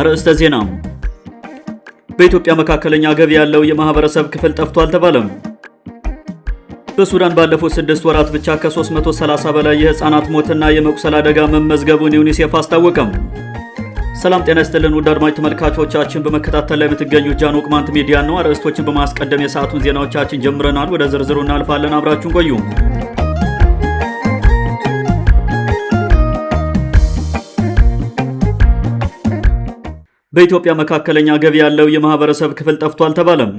አርዕስተ ዜና። በኢትዮጵያ መካከለኛ ገቢ ያለው የማህበረሰብ ክፍል ጠፍቷል ተባለም። በሱዳን ባለፉት 6 ወራት ብቻ ከ330 በላይ የህፃናት ሞትና የመቁሰል አደጋ መመዝገቡን ዩኒሴፍ አስታወቀም። ሰላም ጤና ይስጥልን ውድ አድማጭ ተመልካቾቻችን፣ በመከታተል ላይ የምትገኙት ጃኖ ቅማንት ሚዲያ ነው። አርዕስቶችን በማስቀደም የሰዓቱን ዜናዎቻችን ጀምረናል። ወደ ዝርዝሩ እናልፋለን። አብራችሁን ቆዩ። በኢትዮጵያ መካከለኛ ገቢ ያለው የማህበረሰብ ክፍል ጠፍቷል ተባለም።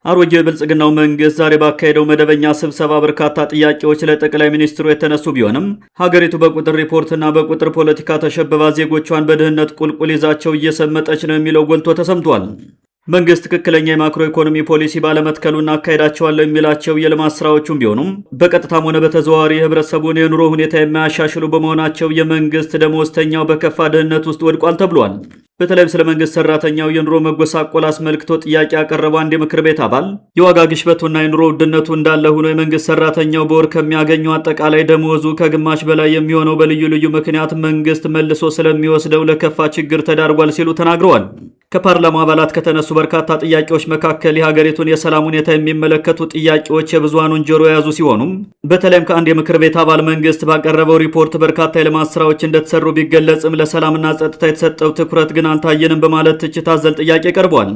አሮጌው የብልጽግናው መንግስት ዛሬ ባካሄደው መደበኛ ስብሰባ በርካታ ጥያቄዎች ለጠቅላይ ሚኒስትሩ የተነሱ ቢሆንም ሀገሪቱ በቁጥር ሪፖርትና በቁጥር ፖለቲካ ተሸብባ ዜጎቿን በድህነት ቁልቁል ይዛቸው እየሰመጠች ነው የሚለው ጎልቶ ተሰምቷል። መንግስት ትክክለኛ የማክሮ ኢኮኖሚ ፖሊሲ ባለመትከሉና አካሄዳቸዋለሁ የሚላቸው የልማት ስራዎቹም ቢሆኑም በቀጥታም ሆነ በተዘዋዋሪ የህብረተሰቡን የኑሮ ሁኔታ የማያሻሽሉ በመሆናቸው የመንግስት ደመወዝተኛው በከፋ ድህነት ውስጥ ወድቋል ተብሏል። በተለይም ስለ መንግስት ሰራተኛው የኑሮ መጎሳቆል አስመልክቶ ጥያቄ ያቀረበ አንድ የምክር ቤት አባል የዋጋ ግሽበቱና የኑሮ ውድነቱ እንዳለ ሆኖ የመንግስት ሰራተኛው በወር ከሚያገኘው አጠቃላይ ደመወዙ ከግማሽ በላይ የሚሆነው በልዩ ልዩ ምክንያት መንግስት መልሶ ስለሚወስደው ለከፋ ችግር ተዳርጓል ሲሉ ተናግረዋል። ከፓርላማ አባላት ከተነሱ በርካታ ጥያቄዎች መካከል የሀገሪቱን የሰላም ሁኔታ የሚመለከቱ ጥያቄዎች የብዙሃኑን ጆሮ የያዙ ሲሆኑም በተለይም ከአንድ የምክር ቤት አባል መንግስት ባቀረበው ሪፖርት በርካታ የልማት ስራዎች እንደተሰሩ ቢገለጽም ለሰላምና ጸጥታ የተሰጠው ትኩረት ግን አልታየንም በማለት ትችት አዘል ጥያቄ ቀርቧል።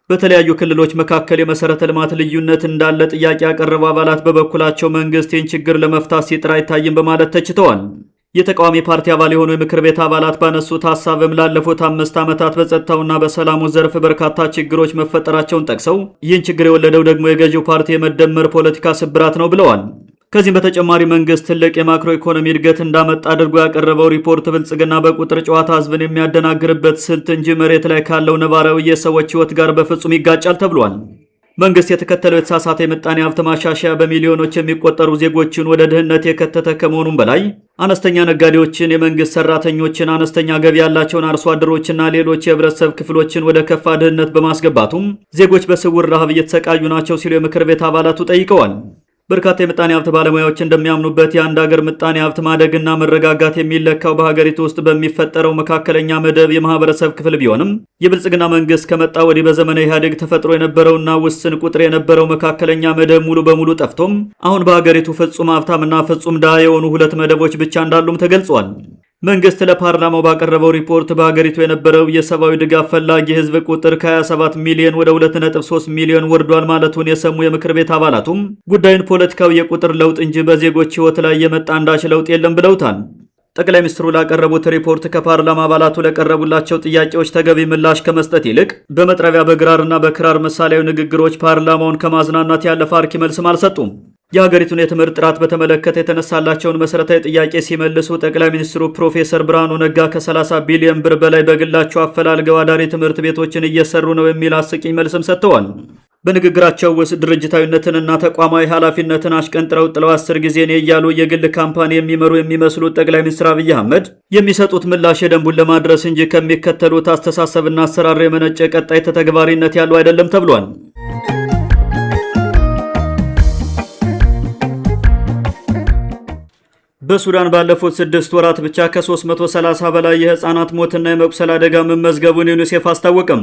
በተለያዩ ክልሎች መካከል የመሰረተ ልማት ልዩነት እንዳለ ጥያቄ ያቀረቡ አባላት በበኩላቸው መንግስት ይህን ችግር ለመፍታት ሲጥር አይታይም በማለት ተችተዋል። የተቃዋሚ ፓርቲ አባል የሆኑ የምክር ቤት አባላት ባነሱት ሀሳብም ላለፉት 5 ዓመታት በጸጥታውና በሰላሙ ዘርፍ በርካታ ችግሮች መፈጠራቸውን ጠቅሰው ይህን ችግር የወለደው ደግሞ የገዢው ፓርቲ የመደመር ፖለቲካ ስብራት ነው ብለዋል። ከዚህም በተጨማሪ መንግስት ትልቅ የማክሮ ኢኮኖሚ እድገት እንዳመጣ አድርጎ ያቀረበው ሪፖርት ብልጽግና በቁጥር ጨዋታ ህዝብን የሚያደናግርበት ስልት እንጂ መሬት ላይ ካለው ነባራዊ የሰዎች ህይወት ጋር በፍጹም ይጋጫል ተብሏል። መንግስት የተከተለው የተሳሳተ የምጣኔ ሀብት ማሻሻያ በሚሊዮኖች የሚቆጠሩ ዜጎችን ወደ ድህነት የከተተ ከመሆኑም በላይ አነስተኛ ነጋዴዎችን፣ የመንግስት ሰራተኞችን፣ አነስተኛ ገቢ ያላቸውን አርሶ አደሮችና ሌሎች የህብረተሰብ ክፍሎችን ወደ ከፋ ድህነት በማስገባቱም ዜጎች በስውር ረሃብ እየተሰቃዩ ናቸው ሲሉ የምክር ቤት አባላቱ ጠይቀዋል። በርካታ የምጣኔ ሀብት ባለሙያዎች እንደሚያምኑበት የአንድ ሀገር ምጣኔ ሀብት ማደግና መረጋጋት የሚለካው በሀገሪቱ ውስጥ በሚፈጠረው መካከለኛ መደብ የማህበረሰብ ክፍል ቢሆንም የብልጽግና መንግስት ከመጣ ወዲህ በዘመነ ኢህአዴግ ተፈጥሮ የነበረውና ውስን ቁጥር የነበረው መካከለኛ መደብ ሙሉ በሙሉ ጠፍቶም አሁን በሀገሪቱ ፍጹም ሀብታምና ፍጹም ድሃ የሆኑ 2 መደቦች ብቻ እንዳሉም ተገልጿል። መንግስት ለፓርላማው ባቀረበው ሪፖርት በሀገሪቱ የነበረው የሰብአዊ ድጋፍ ፈላጊ ህዝብ ቁጥር ከ27 ሚሊዮን ወደ 2.3 ሚሊዮን ወርዷል ማለቱን የሰሙ የምክር ቤት አባላቱም ጉዳዩን ፖለቲካዊ የቁጥር ለውጥ እንጂ በዜጎች ህይወት ላይ የመጣ አንዳች ለውጥ የለም ብለውታል። ጠቅላይ ሚኒስትሩ ላቀረቡት ሪፖርት ከፓርላማ አባላቱ ለቀረቡላቸው ጥያቄዎች ተገቢ ምላሽ ከመስጠት ይልቅ በመጥረቢያ በግራርና በክራር ምሳሌያዊ ንግግሮች ፓርላማውን ከማዝናናት ያለፈ አርኪ መልስም አልሰጡም። የሀገሪቱን የትምህርት ጥራት በተመለከተ የተነሳላቸውን መሰረታዊ ጥያቄ ሲመልሱ ጠቅላይ ሚኒስትሩ ፕሮፌሰር ብርሃኑ ነጋ ከ30 ቢሊዮን ብር በላይ በግላቸው አፈላልገው አዳሪ ትምህርት ቤቶችን እየሰሩ ነው የሚል አስቂኝ መልስም ሰጥተዋል። በንግግራቸው ውስጥ ድርጅታዊነትንና ተቋማዊ ኃላፊነትን አሽቀንጥረው ጥለው 10 ጊዜ እኔ እያሉ የግል ካምፓኒ የሚመሩ የሚመስሉት ጠቅላይ ሚኒስትር አብይ አህመድ የሚሰጡት ምላሽ የደንቡን ለማድረስ እንጂ ከሚከተሉት አስተሳሰብና አሰራር የመነጨ ቀጣይ ተተግባሪነት ያለው አይደለም ተብሏል። በሱዳን ባለፉት 6 ወራት ብቻ ከ330 በላይ የህፃናት ሞትና የመቁሰል አደጋ መመዝገቡን ዩኒሴፍ አስታወቀም።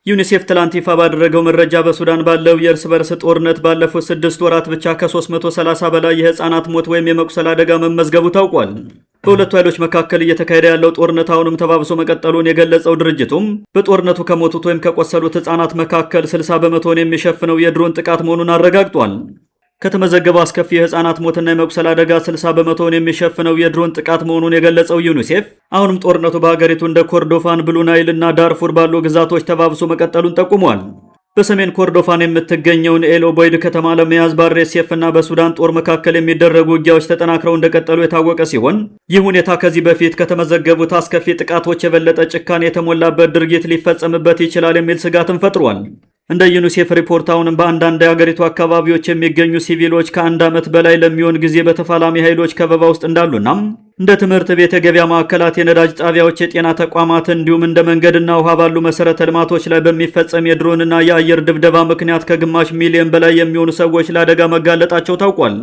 ዩኒሴፍ ትላንት ይፋ ባደረገው መረጃ በሱዳን ባለው የእርስ በርስ ጦርነት ባለፉት 6 ወራት ብቻ ከ330 በላይ የህፃናት ሞት ወይም የመቁሰል አደጋ መመዝገቡ ታውቋል። በሁለቱ ኃይሎች መካከል እየተካሄደ ያለው ጦርነት አሁንም ተባብሶ መቀጠሉን የገለጸው ድርጅቱም በጦርነቱ ከሞቱት ወይም ከቆሰሉት ህፃናት መካከል 60 በመቶውን የሚሸፍነው የድሮን ጥቃት መሆኑን አረጋግጧል። ከተመዘገበው አስከፊ የህፃናት ሞትና የመቁሰል አደጋ 60 በመቶውን የሚሸፍነው የድሮን ጥቃት መሆኑን የገለጸው ዩኒሴፍ አሁንም ጦርነቱ በሀገሪቱ እንደ ኮርዶፋን፣ ብሉ ናይል እና ዳርፉር ባሉ ግዛቶች ተባብሶ መቀጠሉን ጠቁሟል። በሰሜን ኮርዶፋን የምትገኘውን ኤል ኦቦይድ ከተማ ለመያዝ በአርኤስኤፍ እና በሱዳን ጦር መካከል የሚደረጉ ውጊያዎች ተጠናክረው እንደቀጠሉ የታወቀ ሲሆን ይህ ሁኔታ ከዚህ በፊት ከተመዘገቡት አስከፊ ጥቃቶች የበለጠ ጭካኔ የተሞላበት ድርጊት ሊፈጸምበት ይችላል የሚል ስጋትን ፈጥሯል። እንደ ዩኒሴፍ ሪፖርት አሁንም በአንዳንድ የሀገሪቱ አካባቢዎች የሚገኙ ሲቪሎች ከ1 ዓመት በላይ ለሚሆን ጊዜ በተፋላሚ ኃይሎች ከበባ ውስጥ እንዳሉና እንደ ትምህርት ቤት፣ የገበያ ማዕከላት፣ የነዳጅ ጣቢያዎች፣ የጤና ተቋማት እንዲሁም እንደ መንገድና ውሃ ባሉ መሰረተ ልማቶች ላይ በሚፈጸም የድሮንና የአየር ድብደባ ምክንያት ከግማሽ ሚሊዮን በላይ የሚሆኑ ሰዎች ለአደጋ መጋለጣቸው ታውቋል።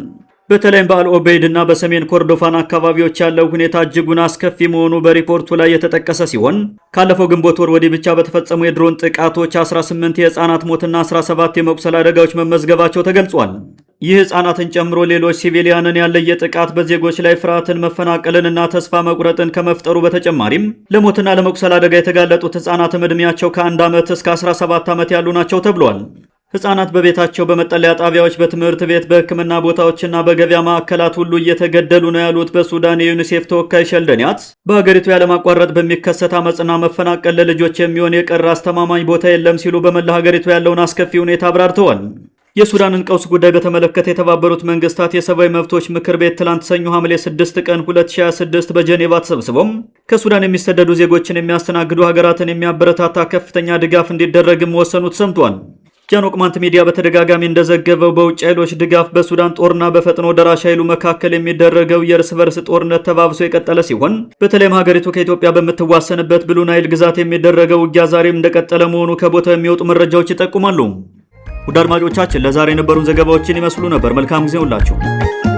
በተለይም በአል ኦቤይድ እና በሰሜን ኮርዶፋን አካባቢዎች ያለው ሁኔታ እጅጉን አስከፊ መሆኑ በሪፖርቱ ላይ የተጠቀሰ ሲሆን ካለፈው ግንቦት ወር ወዲህ ብቻ በተፈጸሙ የድሮን ጥቃቶች 18 የህፃናት ሞትና 17 የመቁሰል አደጋዎች መመዝገባቸው ተገልጿል። ይህ ህፃናትን ጨምሮ ሌሎች ሲቪሊያንን ያለየ ጥቃት በዜጎች ላይ ፍርሃትን፣ መፈናቀልንና ተስፋ መቁረጥን ከመፍጠሩ በተጨማሪም ለሞትና ለመቁሰል አደጋ የተጋለጡት ህፃናትም ዕድሜያቸው ከ1 ዓመት እስከ 17 ዓመት ያሉ ናቸው ተብሏል። ህፃናት በቤታቸው፣ በመጠለያ ጣቢያዎች፣ በትምህርት ቤት፣ በህክምና ቦታዎችና በገበያ ማዕከላት ሁሉ እየተገደሉ ነው ያሉት በሱዳን የዩኒሴፍ ተወካይ ሸልደኒያት በሀገሪቱ ያለማቋረጥ በሚከሰት አመፅና መፈናቀል ለልጆች የሚሆን የቀረ አስተማማኝ ቦታ የለም ሲሉ በመላ ሀገሪቱ ያለውን አስከፊ ሁኔታ አብራርተዋል። የሱዳንን ቀውስ ጉዳይ በተመለከተ የተባበሩት መንግስታት የሰብአዊ መብቶች ምክር ቤት ትላንት ሰኞ ሐምሌ 6 ቀን 2026 በጄኔቫ ተሰብስቦም ከሱዳን የሚሰደዱ ዜጎችን የሚያስተናግዱ ሀገራትን የሚያበረታታ ከፍተኛ ድጋፍ እንዲደረግም መወሰኑ ተሰምቷል። ጃን ኦቅማንት ሚዲያ በተደጋጋሚ እንደዘገበው በውጭ ኃይሎች ድጋፍ በሱዳን ጦርና በፈጥኖ ደራሽ ኃይሉ መካከል የሚደረገው የእርስ በርስ ጦርነት ተባብሶ የቀጠለ ሲሆን በተለይም ሀገሪቱ ከኢትዮጵያ በምትዋሰንበት ብሉ ናይል ግዛት የሚደረገው ውጊያ ዛሬም እንደቀጠለ መሆኑ ከቦታው የሚወጡ መረጃዎች ይጠቁማሉ። ውድ አድማጮቻችን ለዛሬ የነበሩን ዘገባዎችን ይመስሉ ነበር። መልካም ጊዜ ሁላችሁ።